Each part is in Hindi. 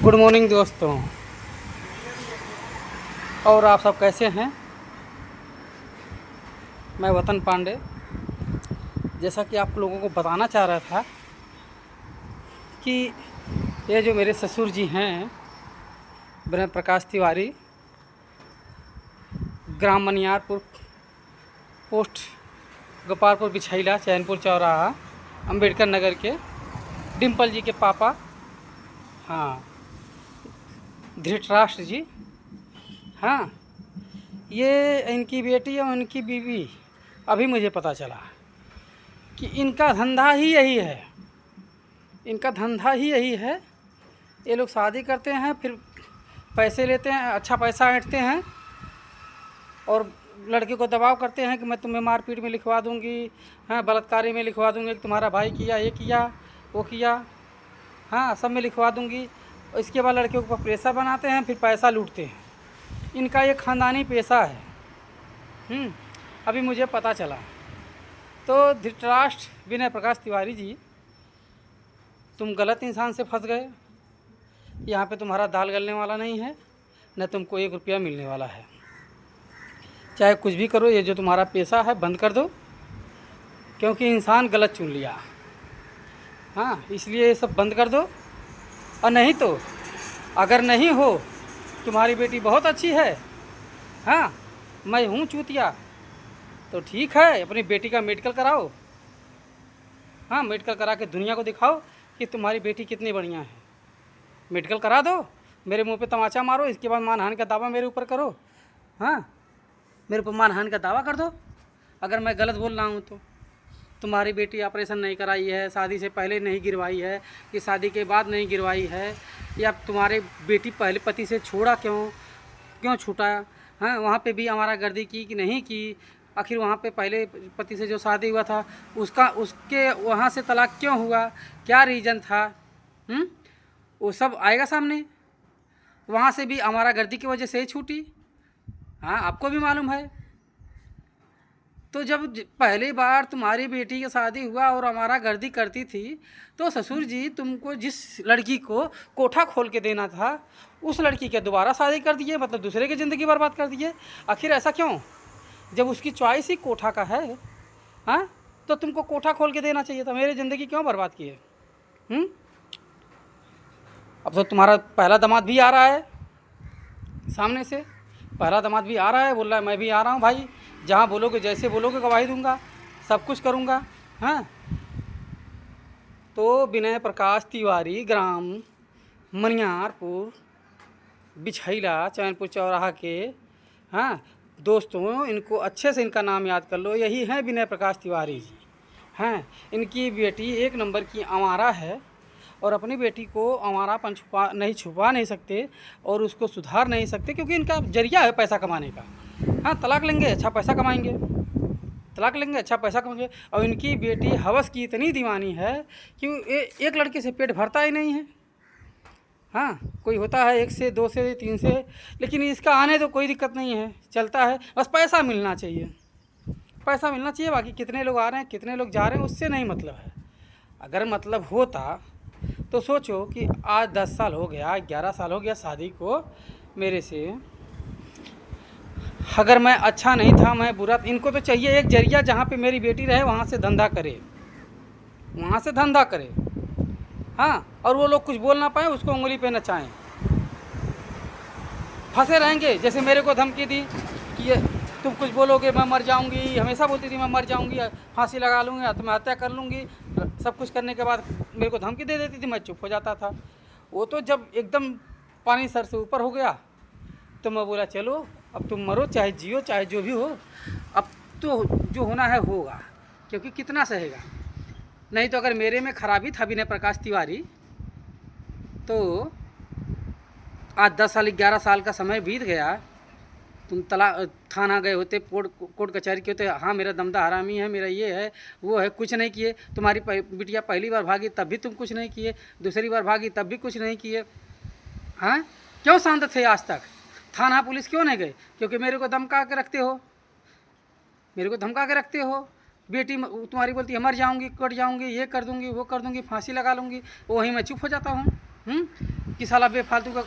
गुड मॉर्निंग दोस्तों। और आप सब कैसे हैं? मैं वतन पांडे। जैसा कि आप लोगों को बताना चाह रहा था कि ये जो मेरे ससुर जी हैं, वीरेंद्र प्रकाश तिवारी, ग्राम मनियारपुर, पोस्ट गोपालपुर बिछैला, चैनपुर चौराहा, अंबेडकर नगर के डिम्पल जी के पापा, हाँ, धृतराष्ट्र जी, हाँ, ये इनकी बेटी और इनकी बीवी। अभी मुझे पता चला कि इनका धंधा ही यही है, इनका धंधा ही यही है। ये लोग शादी करते हैं, फिर पैसे लेते हैं, अच्छा पैसा ऐंठते हैं और लड़के को दबाव करते हैं कि मैं तुम्हें मारपीट में लिखवा दूंगी, हाँ, बलात्कारी में लिखवा दूंगी कि तुम्हारा भाई किया, ये किया, वो किया, हाँ, सब में लिखवा दूंगी। और इसके बाद लड़के को प्रेशर बनाते हैं, फिर पैसा लूटते हैं। इनका ये ख़ानदानी पेशा है। अभी मुझे पता चला। तो धृतराष्ट्र विनय प्रकाश तिवारी जी, तुम गलत इंसान से फंस गए। यहाँ पे तुम्हारा दाल गलने वाला नहीं है, न तुमको 1 रुपया मिलने वाला है। चाहे कुछ भी करो, ये जो तुम्हारा पेशा है बंद कर दो, क्योंकि इंसान गलत चुन लिया। हाँ, इसलिए ये सब बंद कर दो। और नहीं तो अगर नहीं हो, तुम्हारी बेटी बहुत अच्छी है, हाँ, मैं हूँ चूतिया, तो ठीक है, अपनी बेटी का मेडिकल कराओ। हाँ, मेडिकल करा के दुनिया को दिखाओ कि तुम्हारी बेटी कितनी बढ़िया है। मेडिकल करा दो, मेरे मुंह पे तमाचा मारो, इसके बाद मानहानि का दावा मेरे ऊपर करो। हाँ, मेरे ऊपर मानहानि का दावा कर दो अगर मैं गलत बोल रहा हूँ तो। तुम्हारी बेटी ऑपरेशन नहीं कराई है, शादी से पहले नहीं गिरवाई है, कि शादी के बाद नहीं गिरवाई है, या तुम्हारी बेटी पहले पति से छोड़ा क्यों छूटा, हाँ, वहाँ पे भी हमारा गर्दी की कि नहीं की, आखिर वहाँ पे पहले पति से जो शादी हुआ था उसके वहाँ से तलाक क्यों हुआ, क्या रीज़न था, वो सब आएगा सामने। वहाँ से भी हमारा गर्दी की वजह से ही छूटी, हाँ, आपको भी मालूम है। तो जब पहली बार तुम्हारी बेटी की शादी हुआ और हमारा गर्दी करती थी, तो ससुर जी तुमको जिस लड़की को कोठा खोल के देना था, उस लड़की के दोबारा शादी कर दिए, मतलब दूसरे की ज़िंदगी बर्बाद कर दिए। आखिर ऐसा क्यों? जब उसकी चॉइस ही कोठा का है, हाँ, तो तुमको कोठा खोल के देना चाहिए था। मेरी ज़िंदगी क्यों बर्बाद की है? अब तो तुम्हारा पहला दामाद भी आ रहा है, सामने से पहला दामाद भी आ रहा है, बोल रहा है मैं भी आ रहा हूँ भाई, जहाँ बोलोगे, जैसे बोलोगे गवाही दूंगा, सब कुछ करूँगा। हाँ, तो विनय प्रकाश तिवारी, ग्राम मनियारपुर, बिछैला, चैनपुर चौराहा के, हाँ, दोस्तों, इनको अच्छे से इनका नाम याद कर लो, यही हैं विनय प्रकाश तिवारी जी। हैं, इनकी बेटी 1 नंबर की आवारा है और अपनी बेटी को आवारापन छुपा नहीं सकते और उसको सुधार नहीं सकते, क्योंकि इनका जरिया है पैसा कमाने का। हाँ, तलाक लेंगे, अच्छा पैसा कमाएंगे, तलाक लेंगे, अच्छा पैसा कमाएंगे। और इनकी बेटी हवस की इतनी दीवानी है कि एक लड़के से पेट भरता ही नहीं है। हाँ, कोई होता है 1 से 2 से 3 से, लेकिन इसका आने तो कोई दिक्कत नहीं है, चलता है, बस पैसा मिलना चाहिए, पैसा मिलना चाहिए। बाकी कितने लोग आ रहे हैं, कितने लोग जा रहे हैं, उससे नहीं मतलब है। अगर मतलब होता तो सोचो कि आज 10 साल हो गया, 11 साल हो गया शादी को मेरे से। अगर मैं अच्छा नहीं था, मैं बुरा, इनको तो चाहिए एक जरिया जहाँ पे मेरी बेटी रहे, वहाँ से धंधा करे, वहाँ से धंधा करे। हाँ, और वो लोग कुछ बोल ना पाए, उसको उंगली पे नचाएं, फंसे रहेंगे। जैसे मेरे को धमकी दी कि ये तुम कुछ बोलोगे मैं मर जाऊंगी, हमेशा बोलती थी मैं मर जाऊंगी, फांसी लगा लूँगी, आत्महत्या कर लूँगी। सब कुछ करने के बाद मेरे को धमकी दे देती थी, मैं चुप हो जाता था। वो तो जब एकदम पानी सर से ऊपर हो गया तो मैं बोला चलो अब तुम मरो चाहे जियो, चाहे जो भी हो, अब तो जो होना है होगा, क्योंकि कितना सहेगा। नहीं तो अगर मेरे में खराबी था विनय प्रकाश तिवारी, तो आज 10 साल 11 साल का समय बीत गया, तुम थाना गए होते, कोर्ट कचहरी के होते, हाँ मेरा दमदा हरामी है, मेरा ये है वो है, कुछ नहीं किए। तुम्हारी बिटिया पहली बार भागी तब भी तुम कुछ नहीं किए, दूसरी बार भागी तब भी कुछ नहीं किए। हाँ, क्यों शांत थे आज तक? थाना पुलिस क्यों नहीं गए? क्योंकि मेरे को धमका के रखते हो, मेरे को धमका के रखते हो। बेटी तुम्हारी बोलती है मर जाऊंगी, कट जाऊंगी, ये कर दूंगी, वो कर दूंगी, फांसी लगा लूँगी, वहीं मैं चुप हो जाता हूँ। कि साला बेफालतू का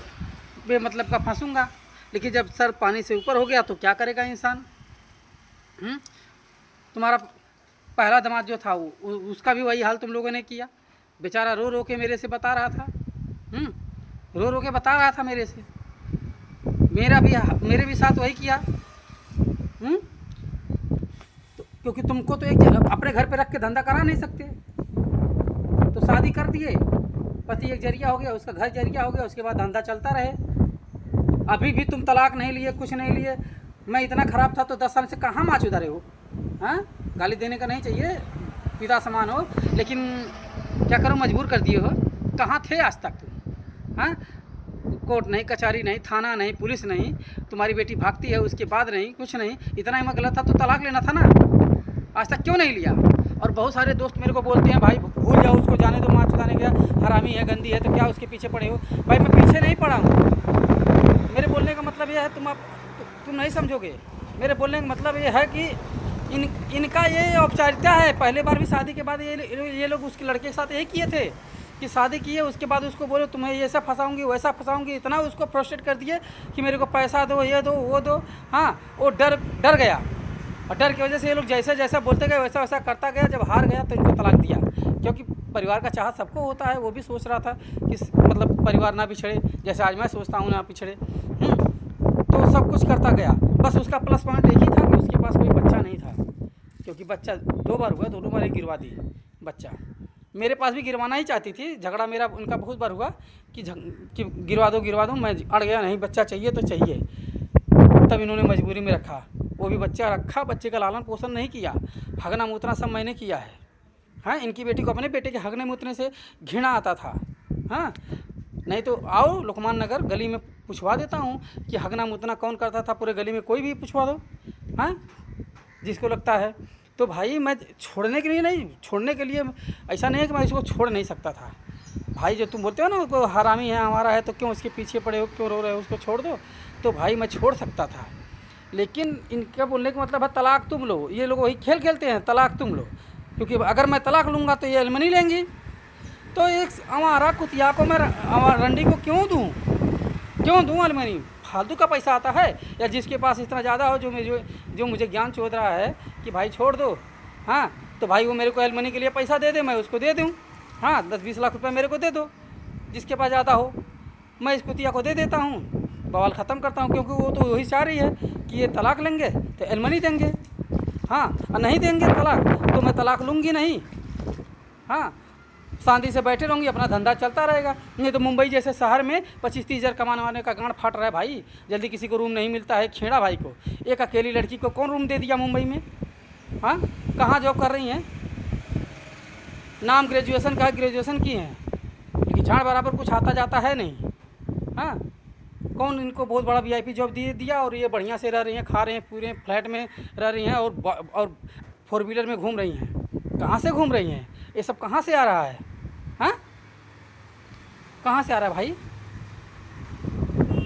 बेमतलब का फंसूंगा। लेकिन जब सर पानी से ऊपर हो गया तो क्या करेगा इंसान। तुम्हारा पहला दामाद जो था उसका भी वही हाल तुम लोगों ने किया। बेचारा रो रो के मेरे से बता रहा था, रो रो के बता रहा था मेरे से। मेरे भी साथ वही किया। तो क्योंकि तुमको तो एक अपने घर पे रख के धंधा करा नहीं सकते, तो शादी कर दिए, पति एक जरिया हो गया, उसका घर जरिया हो गया, उसके बाद धंधा चलता रहे। अभी भी तुम तलाक नहीं लिए, कुछ नहीं लिए। मैं इतना ख़राब था तो 10 साल से कहाँ माच उधरे हो। हाँ, गाली देने का नहीं चाहिए, पिता समान हो, लेकिन क्या करो, मजबूर कर दिए हो। कहाँ थे आज तक तुम। हाँ, कोर्ट नहीं, कचहरी नहीं, थाना नहीं, पुलिस नहीं, तुम्हारी बेटी भागती है उसके बाद नहीं, कुछ नहीं। इतना ही मैं गलत था तो तलाक लेना था ना, आज तक क्यों नहीं लिया। और बहुत सारे दोस्त मेरे को बोलते हैं भाई भूल जाओ उसको, जाने दो, माँ चुदाने गया, हरामी है, गंदी है, तो क्या उसके पीछे पड़े हो। भाई मैं पीछे नहीं पड़ा हूँ। मेरे बोलने का मतलब ये है, तुम नहीं समझोगे। मेरे बोलने का मतलब ये है कि इनका ये औपचारिकता है। पहले बार भी शादी के बाद ये लोग उसके लड़के के साथ यही किए थे कि शादी की है, उसके बाद उसको बोलो तुम्हें ऐसा फंसाऊंगी वैसा फंसाऊंगी। इतना उसको फ्रस्ट्रेट कर दिए कि मेरे को पैसा दो, ये दो, वो दो। हाँ, वो डर गया, और डर की वजह से ये लोग जैसा जैसा बोलते गए वैसा वैसा करता गया। जब हार गया तो इनको तलाक दिया, क्योंकि परिवार का चाहत सबको होता है। वो भी सोच रहा था कि मतलब परिवार ना बिछड़े, जैसे आज मैं सोचता हूँ ना बिछड़े। तो सब कुछ करता गया। बस उसका प्लस पॉइंट एक ही था कि उसके पास कोई बच्चा नहीं था, क्योंकि बच्चा 2 बार हुआ, दोनों बार ही गिरवा दी बच्चा। मेरे पास भी गिरवाना ही चाहती थी, झगड़ा मेरा उनका बहुत बार हुआ कि गिरवा दो। मैं अड़ गया, नहीं बच्चा चाहिए तो चाहिए। तब इन्होंने मजबूरी में रखा, वो भी बच्चा रखा, बच्चे का लालन पोषण नहीं किया, हगना मूतना सब मैंने किया है। हाँ, इनकी बेटी को अपने बेटे के हगने मूतने से घृणा आता था। हाँ, नहीं तो आओ लोकमान नगर गली में पूछवा देता हूँ कि हगना मूतना कौन करता था, पूरे गली में कोई भी पूछवा दो। हाँ, जिसको लगता है। तो भाई मैं छोड़ने के लिए नहीं, छोड़ने के लिए ऐसा नहीं है कि मैं इसको छोड़ नहीं सकता था। भाई जो तुम बोलते हो ना वो हरामी है हमारा है तो क्यों उसके पीछे पड़े हो, क्यों रो रहे हो, उसको छोड़ दो। तो भाई मैं छोड़ सकता था, लेकिन इनका बोलने का मतलब है तलाक तुम लो। ये लोग वही खेल खेलते हैं, तलाक तुम लो, क्योंकि अगर मैं तलाक लूँगा तो ये एलमनी लेंगी। तो एक हमारा कुतिया को मैं रंडी को क्यों दूँ एलमनी। फालतू का पैसा आता है, या जिसके पास इतना ज़्यादा हो जो मुझे ज्ञान चोद रहा है कि भाई छोड़ दो। हाँ, तो भाई वो मेरे को एलमनी के लिए पैसा दे दे, मैं उसको दे दूँ। हाँ, 10-20 लाख रुपए मेरे को दे दो, जिसके पास ज़्यादा हो मैं इस कुतिया को दे देता हूँ, बवाल ख़त्म करता हूँ। क्योंकि वो तो वही चाह रही है कि ये तलाक लेंगे तो एलमनी देंगे। हाँ, और नहीं देंगे तलाक तो मैं तलाक लूँगी नहीं। हाँ, शांति से बैठे रहूँगी, अपना धंधा चलता रहेगा। नहीं तो मुंबई जैसे शहर में 25-30 हज़ार कमाने वाले का गांड फाट रहा है भाई। जल्दी किसी को रूम नहीं मिलता है। खेड़ा भाई को, एक अकेली लड़की को कौन रूम दे दिया मुंबई में। हाँ, कहाँ जॉब कर रही हैं, नाम ग्रेजुएशन का, ग्रेजुएशन की हैं, लेकिन झाड़ बराबर कुछ आता जाता है नहीं। हाँ, कौन इनको बहुत बड़ा VIP जॉब दिया और ये बढ़िया से रह रही हैं, खा रहे हैं, पूरे फ्लैट में रह रही हैं और 4 व्हीलर में घूम रही हैं। कहाँ से घूम रही हैं, ये सब कहाँ से आ रहा है। हाँ, कहाँ से आ रहा है भाई,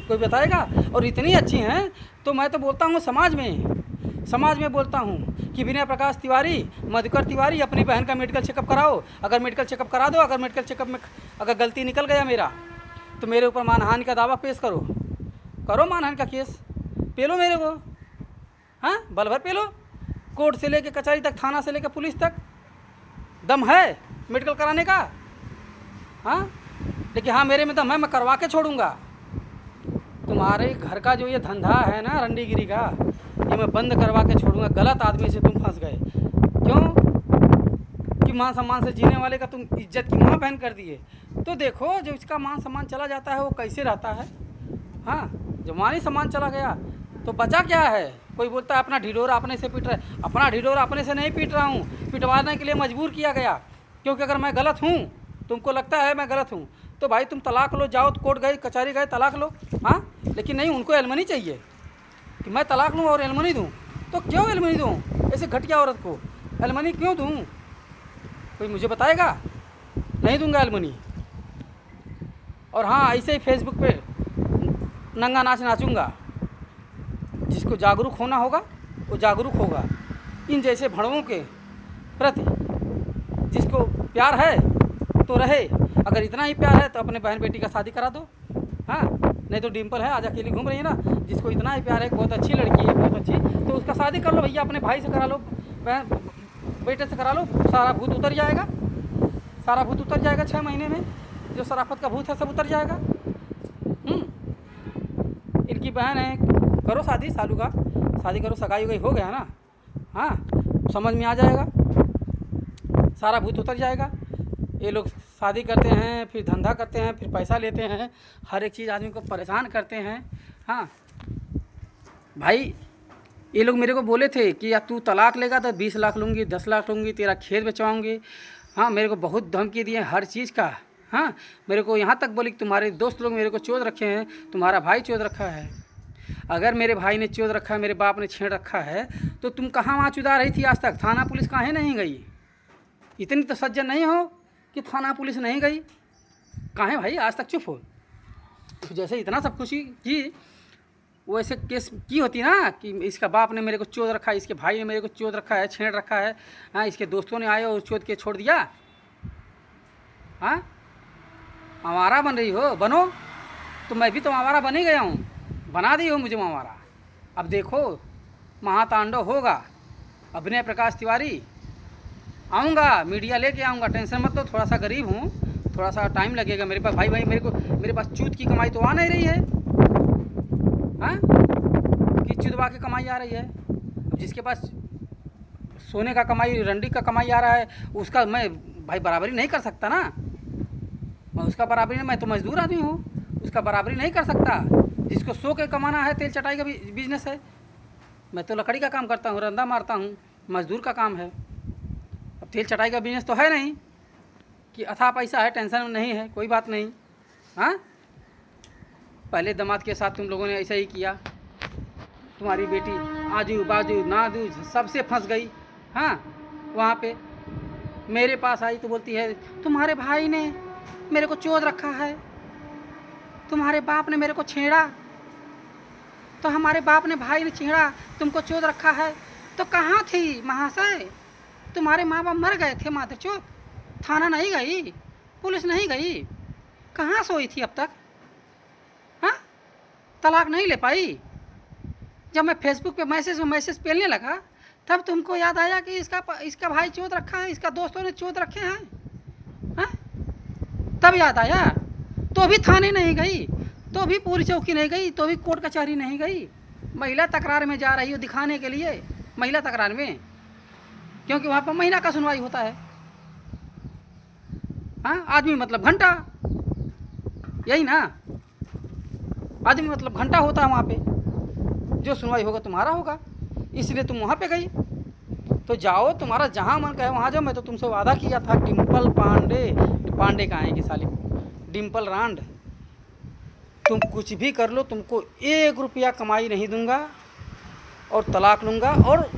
कोई बताएगा। और इतनी अच्छी हैं तो मैं तो बोलता हूँ समाज में बोलता हूँ कि विनय प्रकाश तिवारी, मधुकर तिवारी, अपनी बहन का मेडिकल चेकअप कराओ। अगर मेडिकल चेकअप करा दो, अगर मेडिकल चेकअप में अगर गलती निकल गया मेरा, तो मेरे ऊपर मानहानि का दावा पेश करो मानहानि का केस पेलो मेरे को। हाँ, बल भर पेलो, कोर्ट से लेके कचहरी तक, थाना से लेकर पुलिस तक दम है मेडिकल कराने का। हाँ, लेकिन हाँ मेरे में दम है, मैं करवा के छोड़ूंगा। तुम्हारे घर का जो ये धंधा है ना रंडीगिरी का, ये मैं बंद करवा के छोड़ूंगा। गलत आदमी से तुम फंस गए। क्यों कि मान सम्मान से जीने वाले का तुम इज्जत की माँ बहन कर दिए। तो देखो जो इसका मान सम्मान चला जाता है वो कैसे रहता है। हाँ, जब मान ही सम्मान चला गया तो बचा क्या है। कोई बोलता है अपना ढिढोरा अपने से पीट रहा है, अपना ढिढोरा अपने से नहीं पीट रहा हूँ, पिटवाने के लिए मजबूर किया गया। क्योंकि अगर मैं गलत हूँ, तुमको लगता है मैं गलत हूँ, तो भाई तुम तलाक लो, जाओ कोर्ट गए, कचहरी गए, तलाक लो। हाँ, लेकिन नहीं, उनको एलमनी चाहिए कि मैं तलाक लूँ और एलमनी दूँ। तो क्यों एलमनी दूँ ऐसे घटिया औरत को, एलमनी क्यों दूँ, कोई मुझे बताएगा। नहीं दूंगा एलमनी। और हाँ, ऐसे ही फेसबुक पे नंगा नाच नाचूंगा। जिसको जागरूक होना होगा वो जागरूक होगा। इन जैसे भड़वों के प्रति जिसको प्यार है तो रहे, अगर इतना ही प्यार है तो अपने बहन बेटी का शादी करा दो। हाँ, नहीं तो डिम्पल है, आज अकेली घूम रही है ना, जिसको इतना ही प्यार है, बहुत अच्छी लड़की है, बहुत अच्छी, तो उसका शादी कर लो भैया, अपने भाई से करा लो, बहन बेटे से करा लो, सारा भूत उतर जाएगा, सारा भूत उतर जाएगा 6 महीने में, जो शराफत का भूत है सब उतर जाएगा। इनकी बहन है, करो शादी, सालू का शादी करो, सगाई वगाई हो गया ना, हाँ समझ में आ जाएगा, सारा भूत उतर जाएगा। ये लोग शादी करते हैं, फिर धंधा करते हैं, फिर पैसा लेते हैं, हर एक चीज़ आदमी को परेशान करते हैं। हाँ भाई, ये लोग मेरे को बोले थे कि या तू तलाक लेगा तो 20 लाख लूँगी, 10 लाख लूँगी, तेरा खेत बेचवाऊँगी। हाँ, मेरे को बहुत धमकी दिए हर चीज़ का। हाँ, मेरे को यहाँ तक बोली कि तुम्हारे दोस्त लोग मेरे को चोद रखे हैं, तुम्हारा भाई चोद रखा है। अगर मेरे भाई ने चोद रखा है, मेरे बाप ने छेड़ रखा है, तो तुम कहाँ वहाँ चुदा रही थी आज तक? थाना पुलिस काहे नहीं गई? इतनी तो सज्जन नहीं हो कि थाना पुलिस नहीं गई? काहे भाई आज तक चुप हो? जैसे इतना सब खुशी की, वैसे केस की होती ना कि इसका बाप ने मेरे को चोद रखा है, इसके भाई ने मेरे को चोद रखा है, छेड़ रखा है, हाँ इसके दोस्तों ने आए और चोद के छोड़ दिया। हाँ, आवारा बन रही हो, बनो, तो मैं भी तो आवारा बन ही गया हूँ, बना दी हो मुझे आवारा। अब देखो महातांडव होगा। अभिनय प्रकाश तिवारी आऊँगा, मीडिया लेके आऊँगा, टेंशन मत लो, थोड़ा सा गरीब हूँ, थोड़ा सा टाइम लगेगा मेरे पास। भाई मेरे पास चूत की कमाई तो आ नहीं रही है, हाँ कि चुदवा की कमाई आ रही है। अब जिसके पास सोने का कमाई, रंडी का कमाई आ रहा है, उसका मैं भाई बराबरी नहीं कर सकता ना, मैं उसका बराबरी नहीं, मैं तो मजदूर आदमी हूँ, उसका बराबरी नहीं कर सकता। जिसको सो के कमाना है, तेल चटाई का बिजनेस है, मैं तो लकड़ी का काम करता हूँ, रंदा मारता हूँ, मजदूर का काम है। अब तेल चटाई का बिजनेस तो है नहीं कि अथाह पैसा है, टेंशन नहीं है, कोई बात नहीं। हाँ, पहले दामाद के साथ तुम लोगों ने ऐसा ही किया, तुम्हारी बेटी आजू बाजू नादू सबसे फंस गई। हाँ, वहाँ पे मेरे पास आई तो बोलती है तुम्हारे भाई ने मेरे को चोद रखा है, तुम्हारे बाप ने मेरे को छेड़ा, तो हमारे बाप ने भाई ने छेड़ा, तुमको चोद रखा है। तो कहाँ थी महाशय? तुम्हारे माँ बाप मर गए थे माधरचोद, थाना नहीं गई, पुलिस नहीं गई, कहाँ सोई थी अब तक? हाँ, तलाक नहीं ले पाई? जब मैं फेसबुक पे मैसेज पेलने लगा, तब तुमको याद आया कि इसका भाई चोद रखा है, इसका दोस्तों ने चोद रखे हैं। हाँ, तब याद आया। तो भी थाने नहीं गई, तो भी पुलिस चौकी नहीं गई, तो भी कोर्ट कचहरी नहीं गई, महिला तकरार में जा रही हो दिखाने के लिए, महिला तकरार में, क्योंकि वहाँ पर महीना का सुनवाई होता है। हाँ, आदमी मतलब घंटा, यही ना, आदमी मतलब घंटा होता है वहाँ पे, जो सुनवाई होगा तुम्हारा होगा, इसलिए तुम वहाँ पे गई। तो जाओ, तुम्हारा जहाँ मन कहे वहाँ जाओ। मैं तो तुमसे वादा किया था, डिम्पल पांडे कहाँ है कि साली, डिम्पल रांड, तुम कुछ भी कर लो, तुमको 1 रुपया कमाई नहीं दूंगा और तलाक लूँगा, और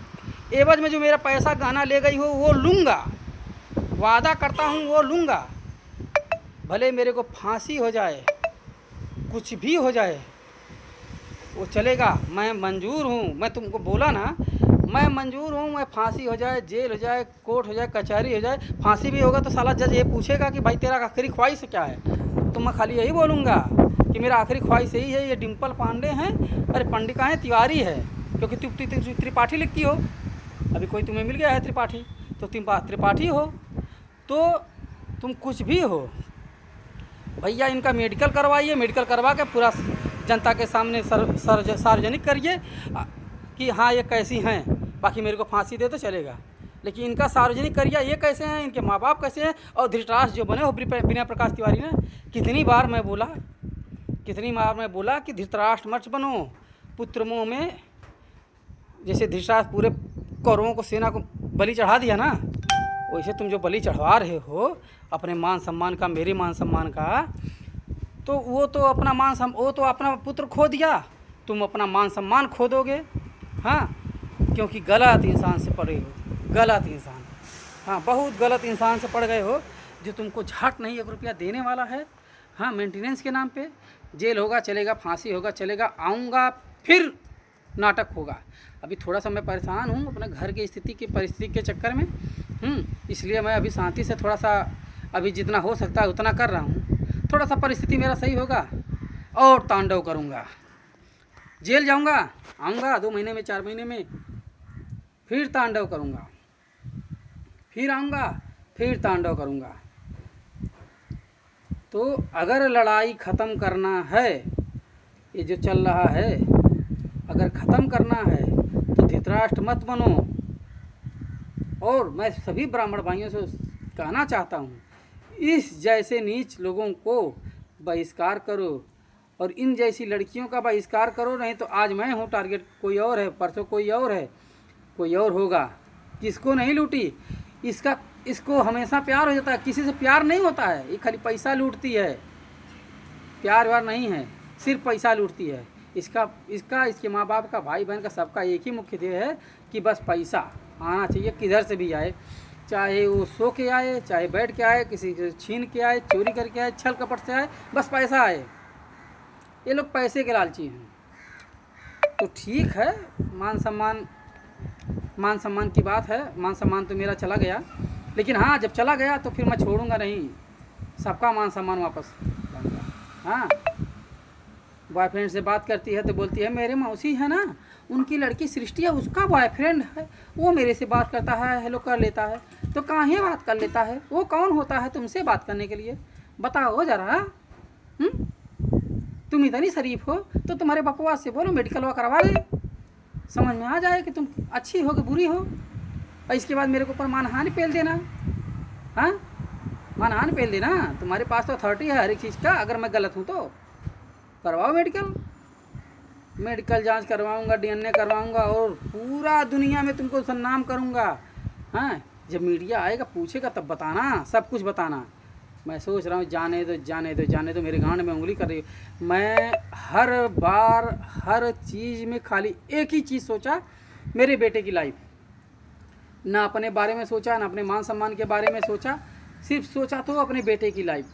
एवज में जो मेरा पैसा गहना ले गई हो वो लूँगा, वादा करता हूँ वो लूँगा। भले मेरे को फांसी हो जाए, कुछ भी हो जाए, वो चलेगा, मैं मंजूर हूँ। मैं तुमको बोला ना, मैं मंजूर हूँ, मैं फांसी हो जाए, जेल हो जाए, कोर्ट हो जाए, कचहरी हो जाए। फांसी भी होगा तो साला जज ये पूछेगा कि भाई तेरा आखिरी ख्वाहिश क्या है, तो मैं खाली यही बोलूँगा कि मेरा आखिरी ख्वाहिश यही है, ये डिम्पल पांडे हैं, अरे पंडित का है, तिवारी है, क्योंकि तुम त्रिपाठी लिखती हो, अभी कोई तुम्हें मिल गया है त्रिपाठी, तो तुम त्रिपाठी हो, तो तुम कुछ भी हो भैया। इनका मेडिकल करवाइए, मेडिकल करवा के पूरा जनता के सामने सार्वजनिक करिए कि हाँ ये कैसी हैं, बाकी मेरे को फांसी दे तो चलेगा, लेकिन इनका सार्वजनिक करिए, ये कैसे हैं, इनके माँ बाप कैसे हैं, और धृतराष्ट्र जो बने हो बिना प्रकाश तिवारी ने। कितनी बार मैं बोला कि धृतराष्ट्र मत बनो, पुत्रमों में जैसे धृतराष्ट्र पूरे कौरवों को, सेना को बलि चढ़ा दिया ना, वैसे तुम जो बलि चढ़वा रहे हो अपने मान सम्मान का, मेरे मान सम्मान का, तो वो तो अपना पुत्र खो दिया, तुम अपना मान सम्मान खो दोगे। हाँ, क्योंकि गलत इंसान से पड़े हो, गलत इंसान, हाँ बहुत गलत इंसान से पड़ गए हो, जो तुमको झट नहीं 1 रुपया देने वाला है। हाँ, मेंटेनेंस के नाम पे जेल होगा चलेगा, फांसी होगा चलेगा, आऊँगा फिर नाटक होगा। अभी थोड़ा सा मैं परेशान हूँ अपने घर की परिस्थिति के चक्कर में, इसलिए मैं अभी शांति से थोड़ा सा अभी जितना हो सकता है उतना कर रहा हूँ। थोड़ा सा परिस्थिति मेरा सही होगा और तांडव करूँगा। जेल जाऊँगा, आऊँगा 2 महीने में, 4 महीने में, फिर तांडव करूँगा, फिर आऊँगा, फिर तांडव करूँगा। तो अगर लड़ाई ख़त्म करना है, ये जो चल रहा है, अगर ख़त्म करना है तो धृतराष्ट्र मत बनो। और मैं सभी ब्राह्मण भाइयों से कहना चाहता हूँ, इस जैसे नीच लोगों को बहिष्कार करो और इन जैसी लड़कियों का बहिष्कार करो, नहीं तो आज मैं हूँ टारगेट, कोई और है, परसों कोई और है, कोई और होगा। किसको नहीं लूटी, इसको हमेशा प्यार हो जाता है, किसी से प्यार नहीं होता है, ये खाली पैसा लूटती है, प्यार व्यार नहीं है, सिर्फ पैसा लूटती है। इसके माँ बाप का, भाई बहन का, सबका एक ही मुख्य ध्येय है कि बस पैसा आना चाहिए, किधर से भी आए, चाहे वो सो के आए, चाहे बैठ के आए, किसी से छीन के आए, चोरी करके आए, छल कपट से आए, बस पैसा आए। ये लोग पैसे के लालची हैं। तो ठीक है, मान सम्मान की बात है, मान सम्मान तो मेरा चला गया, लेकिन हाँ, जब चला गया तो फिर मैं छोड़ूंगा नहीं, सबका मान सम्मान वापस लाऊंगा। हाँ, बॉयफ्रेंड से बात करती है तो बोलती है मेरे मौसी है ना, उनकी लड़की सृष्टि है, उसका बॉयफ्रेंड है, वो मेरे से बात करता है, हेलो कर लेता है। तो काहे बात कर लेता है, वो कौन होता है तुमसे बात करने के लिए, बताओ ज़रा। तुम इतनी शरीफ हो तो तुम्हारे बकवास से बोलो मेडिकल वा करवा ले, समझ में आ जाए कि तुम अच्छी हो कि बुरी हो। और इसके बाद मेरे को ऊपर मानहानि पेल देना। हाँ, मानहानि पेल देना, तुम्हारे पास तो अथॉरिटी है हर एक चीज़ का। अगर मैं गलत हूँ तो करवाओ मेडिकल जांच करवाऊँगा, DNA करवाऊँगा और पूरा दुनिया में तुमको सन्नाम करूँगा। हाँ, जब मीडिया आएगा पूछेगा तब बताना, सब कुछ बताना। मैं सोच रहा हूँ जाने दो, मेरे गांड में उंगली कर रही है। मैं हर बार हर चीज़ में खाली एक ही चीज़ सोचा, मेरे बेटे की लाइफ। ना अपने बारे में सोचा, ना अपने मान सम्मान के बारे में सोचा, सिर्फ सोचा तो अपने बेटे की लाइफ।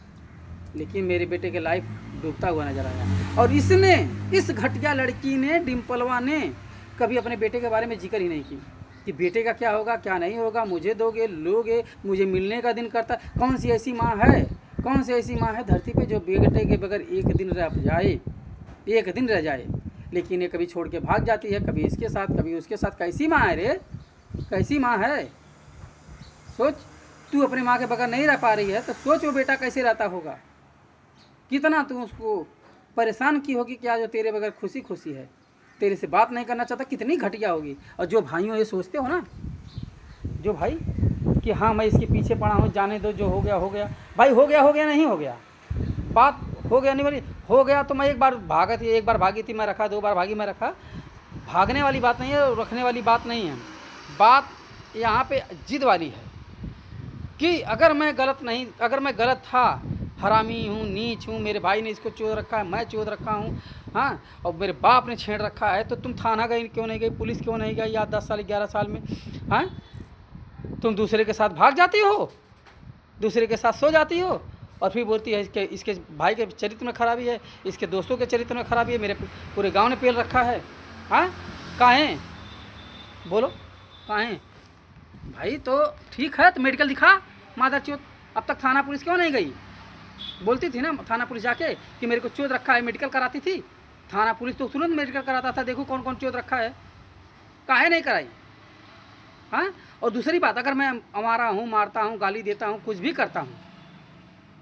लेकिन मेरे बेटे की लाइफ डूबता हुआ नजर आया। और इस घटिया लड़की ने, डिम्पलवा ने, कभी अपने बेटे के बारे में जिक्र ही नहीं की कि बेटे का क्या होगा, क्या नहीं होगा, मुझे दोगे, लोगे, मुझे मिलने का दिन करता। कौन सी ऐसी माँ है धरती पे जो बेटे के बगैर एक दिन रह जाए। लेकिन ये कभी छोड़ के भाग जाती है, कभी इसके साथ, कभी उसके साथ। कैसी माँ है रे, कैसी माँ है। सोच, तू अपने माँ के बगैर नहीं रह पा रही है तो सोच वो बेटा कैसे रहता होगा, कितना तू उसको परेशान की होगी क्या, जो तेरे बगैर खुशी है, तेरे से बात नहीं करना चाहता, कितनी घटिया होगी। और जो भाइयों ये सोचते हो ना, जो भाई कि हाँ मैं इसके पीछे पड़ा हूँ, जाने दो, जो हो गया भाई, हो गया नहीं हो गया, बात हो गया नहीं बोली, हो गया तो मैं एक बार भागी थी मैं रखा, 2 बार भागी मैं रखा। भागने वाली बात नहीं है, रखने वाली बात नहीं है, बात यहाँ पे जिद वाली है कि अगर मैं गलत था, हरामी हूँ, नीच हूँ, मेरे भाई ने इसको चोद रखा है, मैं चोद रखा हूँ, हाँ, और मेरे बाप ने छेड़ रखा है, तो तुम थाना गई क्यों नहीं गई, पुलिस क्यों नहीं गई, या 10 साल 11 साल में। हाँ, तुम दूसरे के साथ भाग जाती हो, दूसरे के साथ सो जाती हो, और फिर बोलती है इसके भाई के चरित्र में खराबी है, इसके दोस्तों के चरित्र में खराबी है, मेरे पूरे गाँव ने पेल रखा है। हाँ, काहें, बोलो काहें भाई। तो ठीक है, तो मेडिकल दिखा मादरचोद। अब तक थाना पुलिस क्यों नहीं गई, बोलती थी ना थाना पुलिस जाके कि मेरे को चोद रखा है, मेडिकल कराती थी। थाना पुलिस तो तुरंत मेडिकल कराता था, देखो कौन कौन चोद रखा है, काहे नहीं कराई। हाँ, और दूसरी बात, अगर मैं मारा हूँ, मारता हूँ, गाली देता हूँ, कुछ भी करता हूँ,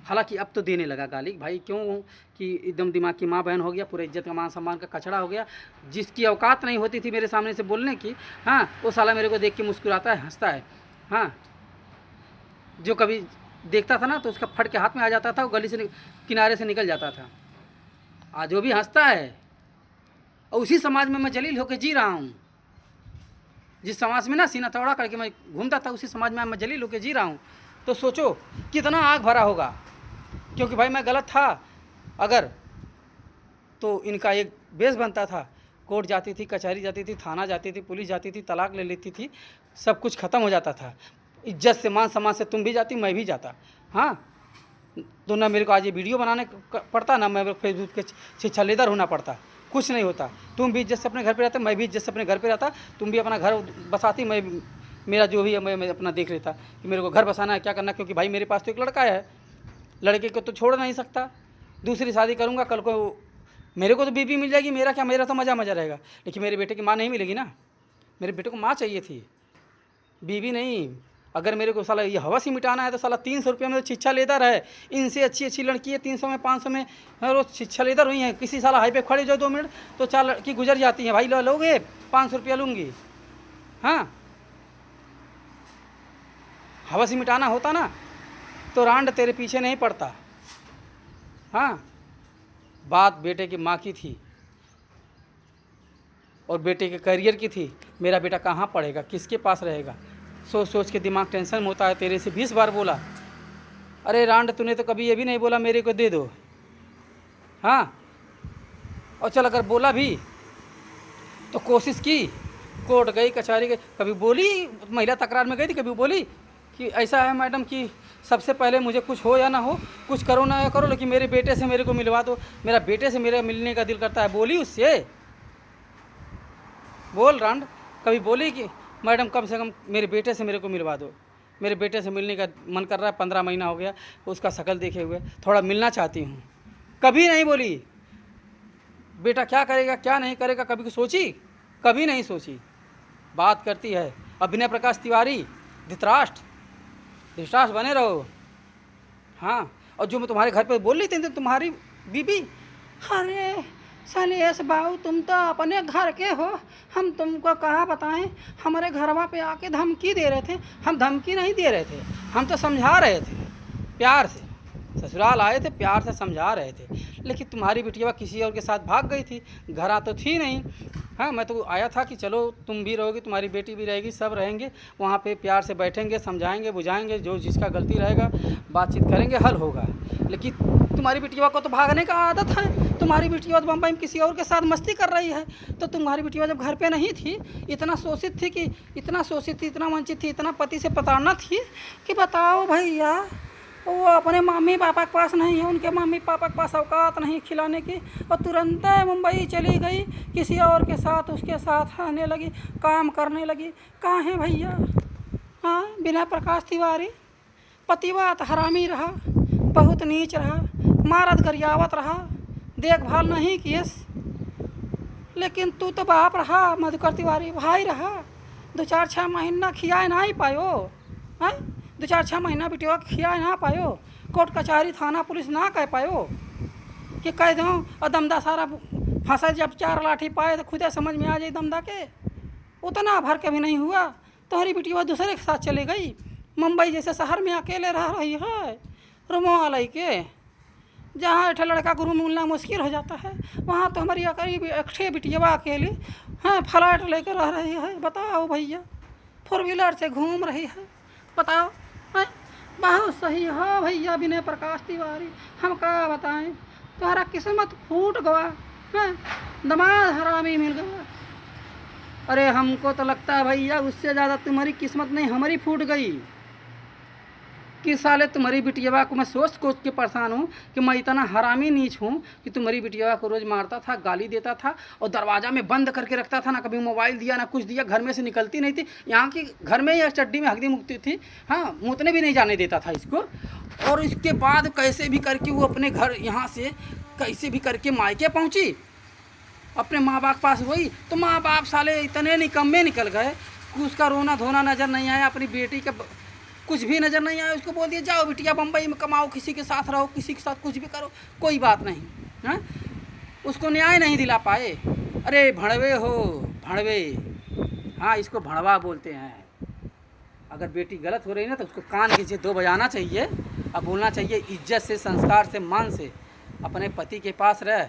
हालांकि अब तो देने लगा गाली भाई, क्यों कि एकदम दिमाग की माँ बहन हो गया, पूरे इज्जत का मान सम्मान का कचड़ा हो गया। जिसकी औकात नहीं होती थी मेरे सामने से बोलने की, हाँ, वो साला मेरे को देख के मुस्कुराता है, हंसता है। हाँ, जो कभी देखता था ना तो उसका फट के हाथ में आ जाता था, वो गली से किनारे से निकल जाता था। आज वो भी हंसता है, और उसी समाज में मैं जलील होकर जी रहा हूँ। जिस समाज में ना सीना तौड़ा करके मैं घूमता था, उसी समाज में मैं जलील होकर जी रहा हूँ। तो सोचो कितना आग भरा होगा, क्योंकि भाई मैं गलत था अगर, तो इनका एक बेस बनता था, कोर्ट जाती थी, कचहरी जाती थी, थाना जाती थी, पुलिस जाती थी, तलाक ले लेती थी, सब कुछ ख़त्म हो जाता था। इज्जत से, मान सम्मान से तुम भी जाती, मैं भी जाता। हाँ, तो ना मेरे को आज ये वीडियो बनाने पड़ता, ना मैं फेसबुक के छल्लेदार होना पड़ता, कुछ नहीं होता। तुम भी इज्जत से अपने घर पे रहते, मैं भी इज्जत से अपने घर पे रहता, तुम भी अपना घर बसाती, मेरा जो भी है मैं अपना देख लेता कि मेरे को घर बसाना है क्या करना, क्योंकि भाई मेरे पास तो एक लड़का है, लड़के को तो छोड़ नहीं सकता, दूसरी शादी करूँगा कल को मेरे को तो बीवी मिल जाएगी, मेरा क्या, मेरा तो मज़ा रहेगा, लेकिन मेरे बेटे की माँ नहीं मिलेगी ना। मेरे बेटे को माँ चाहिए थी, बीवी नहीं। अगर मेरे को साला ये हवस ही मिटाना है तो साला 300 रुपये में तो शिक्षा लेदर है, इनसे अच्छी अच्छी लड़की है 300 में 500 में रोज शिक्षा लेदर हुई है। किसी साला हाई पे खड़े जो 2 मिनट तो 4 लड़की गुजर जाती हैं, भाई लोगे 500 रुपया लूँगी। हाँ, हवस ही मिटाना होता ना तो रांड तेरे पीछे नहीं पड़ता। हाँ, बात बेटे की माँ की थी और बेटे के करियर की थी। मेरा बेटा कहाँ पढ़ेगा, किसके पास रहेगा, सोच सोच के दिमाग टेंशन में होता है। तेरे से 20 बार बोला, अरे रांड तूने तो कभी ये भी नहीं बोला मेरे को दे दो। हाँ, और चल अगर बोला भी तो कोशिश की, कोर्ट गई कचहरी गई, कभी बोली, महिला तकरार में गई थी, कभी बोली कि ऐसा है मैडम कि सबसे पहले मुझे कुछ हो या ना हो, कुछ करो ना करो, लेकिन मेरे बेटे से मेरे को मिलवा दो, मेरा बेटे से मेरे मिलने का दिल करता है। बोली उससे? बोल रांड, कभी बोली कि मैडम कम से कम मेरे बेटे से मेरे को मिलवा दो, मेरे बेटे से मिलने का मन कर रहा है, 15 महीना हो गया उसका शकल देखे हुए, थोड़ा मिलना चाहती हूँ। कभी नहीं बोली। बेटा क्या करेगा क्या नहीं करेगा कभी को सोची? कभी नहीं सोची। बात करती है अभिनय प्रकाश तिवारी, धृतराष्ट्र बने रहो। हाँ, और जो मैं तुम्हारे घर पे बोल रही थी तुम्हारी बीबी, अरे सलेश बाबू तुम तो अपने घर के हो, हम तुमको कहाँ बताएं, हमारे घरवा पे आके धमकी दे रहे थे। हम धमकी नहीं दे रहे थे, हम तो समझा रहे थे प्यार से। ससुराल आए थे, प्यार से समझा रहे थे, लेकिन तुम्हारी बिटिया किसी और के साथ भाग गई थी, घर तो थी नहीं। हाँ, मैं तो आया था कि चलो तुम भी रहोगी, तुम्हारी बेटी भी रहेगी, सब रहेंगे वहाँ पे, प्यार से बैठेंगे, समझाएंगे बुझाएंगे, जो जिसका गलती रहेगा बातचीत करेंगे, हल होगा। लेकिन तुम्हारी बिटिया को तो भागने का आदत है, तुम्हारी बिटिया तो बम्बई में किसी और के साथ मस्ती कर रही है। तो तुम्हारी बिटिया जब घर पे नहीं थी, इतना शोषित थी, इतना वंचित थी, इतना पति से प्रताड़ना थी कि बताओ भैया, वो अपने मम्मी पापा के पास नहीं है, उनके मम्मी पापा के पास औकात नहीं खिलाने की, और तुरंत मुंबई चली गई, किसी और के साथ उसके साथ आने लगी, काम करने लगी। कहाँ है भैया? हाँ, बिना प्रकाश तिवारी पतिवात हरामी रहा, बहुत नीच रहा, मारत गरियावत रहा, देखभाल नहीं कियस। लेकिन तू तो बाप रहा, मधुकर तिवारी भाई रहा, 2-4-6 महीना खिया नहीं पायो। हाँ, 2-4-6 महीना बिटिया खिया ना पायो, कोर्ट कचहरी थाना पुलिस ना कह पायो कि कह दो, और दमदा सारा फंसा, जब 4 लाठी पाए तो खुदे समझ में आ जाए दमदा के। उतना भर के भी नहीं हुआ, तुम्हारी बिटिया दूसरे के साथ चली गई, मुंबई जैसे शहर में अकेले रह रही है, रूमों वाले के, जहाँ एक लड़का को रूम मिलना मुश्किल हो जाता है, वहाँ तो हमारी करीब 1 बिटिया अकेली, हाँ, फ्लैट लेकर रह रही है। बताओ भैया, 4 व्हीलर से घूम रही है, बताओ। हाँ, बहुत सही हो भैया विनय प्रकाश तिवारी, हम क्या बताएं, तुम्हारा किस्मत फूट गया। हाँ, दमाद हरामी मिल गया। अरे हमको तो लगता है भैया उससे ज़्यादा तुम्हारी किस्मत नहीं हमारी फूट गई कि साले तुम्हारी बिटिया को मैं सोच के परेशान हूँ कि मैं इतना हरामी नीच हूँ कि तुम्हारी बिटिया को रोज़ मारता था, गाली देता था और दरवाज़ा में बंद करके रखता था, ना कभी मोबाइल दिया ना कुछ दिया, घर में से निकलती नहीं थी, यहाँ की घर में ही चड्डी में हकदी मुकती थी। हाँ, मुतने भी नहीं जाने देता था इसको। और इसके बाद कैसे भी करके वो अपने घर यहाँ से कैसे भी करके मायके पहुँची, अपने माँ बाप के पास हुई, तो माँ बाप साले इतने निकम्मे निकल गए कि उसका रोना धोना नज़र नहीं आया, अपनी बेटी का कुछ भी नज़र नहीं आया। उसको बोल दिया जाओ बिटिया बम्बई में कमाओ, किसी के साथ रहो, किसी के साथ कुछ भी करो, कोई बात नहीं। हाँ, उसको न्याय नहीं दिला पाए। अरे भड़वे हो, भड़वे। हाँ, इसको भड़वा बोलते हैं। अगर बेटी गलत हो रही ना तो उसको कान नीचे 2 बजाना चाहिए, अब बोलना चाहिए इज्जत से, संस्कार से, मान से। अपने पति के पास रह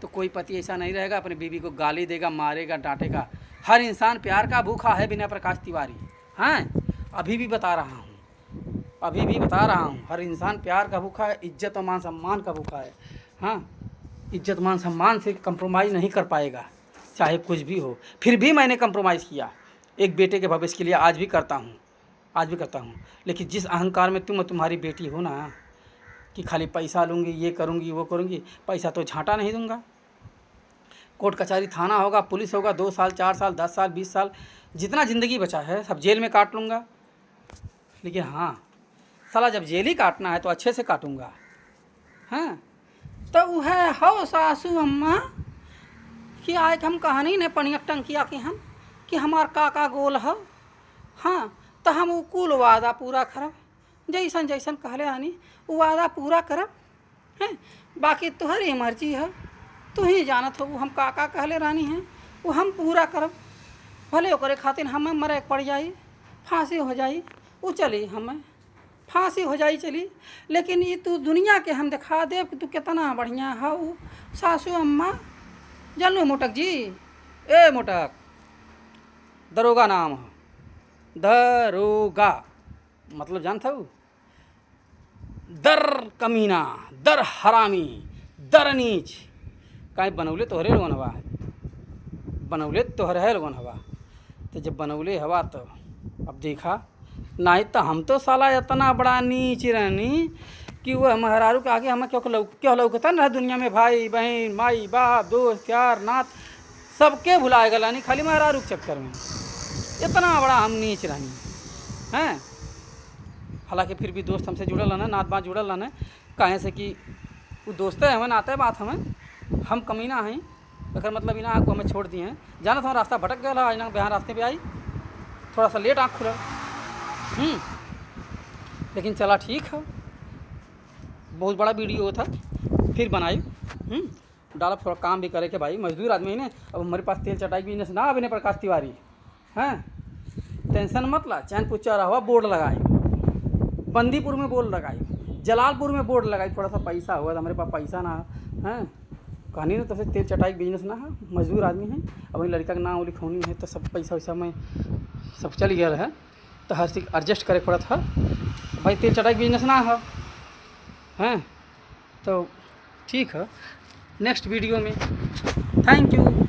तो कोई पति ऐसा नहीं रहेगा अपने बीवी को गाली देगा, मारेगा, डांटेगा। हर इंसान प्यार का भूखा है बिना प्रकाश तिवारी। हाँ, अभी भी बता रहा हूँ, हर इंसान प्यार का भूखा है, इज्जत और मान सम्मान का भूखा है। हाँ, इज्जत मान सम्मान से कंप्रोमाइज़ नहीं कर पाएगा, चाहे कुछ भी हो। फिर भी मैंने कंप्रोमाइज़ किया एक बेटे के भविष्य के लिए, आज भी करता हूँ। लेकिन जिस अहंकार में तुम और तुम्हारी बेटी हो ना कि खाली पैसा लूँगी, ये करूँगी, वो करूँगी, पैसा तो झांटा नहीं दूँगा। कोर्ट कचहरी थाना होगा, पुलिस होगा, 2 साल 4 साल 10 साल 20 साल जितना ज़िंदगी बचा है सब जेल में काट लूँगा, लेकिन हाँ साला जब जेल ही काटना है तो अच्छे से काटूँगा। हाँ तो वह हो सासू अम्मा कि आज हम कहानी ने पनियक टंकिया कि हम कि हमार काका गोल हो। हाँ तो हम उ कुल वादा पूरा करब, जैसन जैसन कहले आनी वो वादा पूरा करब। हैं बाकी तुहरी मर्जी है, तू ही जानत हो हम काका कहले रानी हैं वो हम पूरा करब। भले ओकरे खातिर हमें मरे के पड़ जाई, फांसी हो जाई, वो चली हमें फांसी हो जाई चली, लेकिन ये तू दुनिया के हम दिखा देव कि तू कितना बढ़िया हो सासू अम्मा। जानू मोटक जी, ए मोटक, दरोगा नाम है, दरोगा मतलब जानता हूँ, दर कमीना, दर हरामी, दर नीच। काहे बनौले तोहरे लोगन हवा, बनौले तोहरे लोगन हवा। तो जब बनौले हवा तो अब देखा, नहीं तो हम तो साला इतना बड़ा नीच रहनी कि वह महरारू के आगे हमें क्यों लौकता ना दुनिया में, भाई बहन माई बाप दोस्त यार नाथ सबके भुलाए गला नहीं, खाली महरारू के चक्कर में इतना बड़ा हम नीच रहनी हैं। हालांकि फिर भी दोस्त हमसे जुड़ल रहना, नात बात जुड़ल रहना, कहें से कि वो दोस्त है हमें, नाते बात हमें, हम कमीना हैं। अगर मतलब इना को हमें छोड़ दिए हैं, जाना था रास्ता भटक गया, आज ना बिहार रास्ते पे आई, थोड़ा सा लेट आँख खुला। लेकिन चला ठीक है, बहुत बड़ा वीडियो था फिर बनाई। डाला थोड़ा काम भी करे के भाई, मजदूर आदमी ने। अब हमारे पास तेल चटाई बिजनेस ना अभी प्रकाश तिवारी हैं, टेंशन मत ला। चैनपुर चौराहा बोर्ड लगाई, बंदीपुर में बोर्ड लगाई, जलालपुर में बोर्ड लगाई, थोड़ा सा पैसा हुआ था, हमारे पास पैसा ना है। कहानी ना तो तेल चटाई बिजनेस ना है, मजदूर आदमी है। अब लड़का का नाम लिखौनी है तो सब पैसा वैसा में सब चल गया है, तो हर चीज़ एडजस्ट करे पड़ा था भाई। तेल चटाई बिजनेस ना है हैं, तो ठीक है। नेक्स्ट वीडियो में थैंक यू।